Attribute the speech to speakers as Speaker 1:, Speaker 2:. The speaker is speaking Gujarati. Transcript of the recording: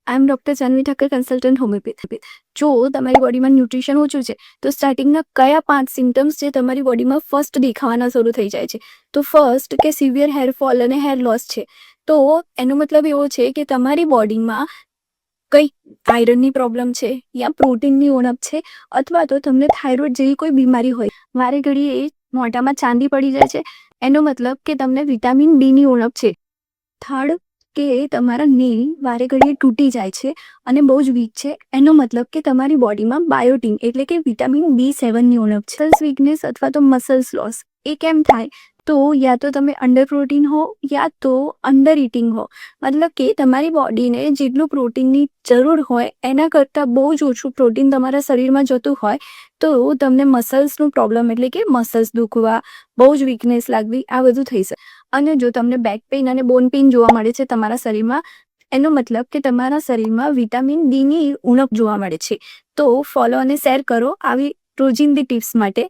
Speaker 1: I am doctor Janvi Thakkar, consultant homeopathy. જો તમારી બોડીમાં ન્યુટ્રિશન ઓછું છે તો સ્ટાર્ટિંગના કયા 5 સિમ્ટમ્સ જે તમારી બોડીમાં ફર્સ્ટ દેખાવાના શરૂ થઈ જાય છે? તો ફર્સ્ટ કે સિવિયર હેરફોલ અને હેર લોસ છે. તો એનો મતલબ એવો છે કે તમારી બોડીમાં કંઈ આયરનની પ્રોબ્લેમ છે, યા પ્રોટીનની ઉણપ છે, અથવા તો તમને થાઇરોઇડ જેવી કોઈ બીમારી હોય. વારે ઘડીએ મોઢામાં ચાંદી પડી જાય છે, એનો મતલબ કે તમને વિટામિન ડીની ઉણપ છે. થર્ડ, કે તમારા નેલ વારે ઘડીએ તૂટી જાય છે અને બહુ જ વીક છે, એનો મતલબ કે તમારી બોડીમાં બાયોટીન એટલે કે વિટામિન B7ની ઉણપ છે. મસલ્સ વીકનેસ અથવા તો મસલ્સ લોસ એ કેમ થાય? તો યા તો તમે અંડર પ્રોટીન હો યા તો અંડર ઇટિંગ હો. મતલબ કે તમારી બોડીને જેટલું પ્રોટીનની જરૂર હોય એના કરતાં બહુ જ ઓછું પ્રોટીન તમારા શરીરમાં જતું હોય તો તમને મસલ્સનું પ્રોબ્લેમ એટલે કે મસલ્સ દુખવા, બહુ જ વીકનેસ લાગવી, આ બધું થઈ શકે. અને જો તમને બેક પેઇન અને બોન પેઇન જોવા મળે છે તમારા શરીરમાં, એનો મતલબ કે તમારા શરીરમાં વિટામિન ડીની ઉણપ જોવા મળે છે. તો ફોલો અને શેર કરો આવી રોજિંદી ટિપ્સ માટે.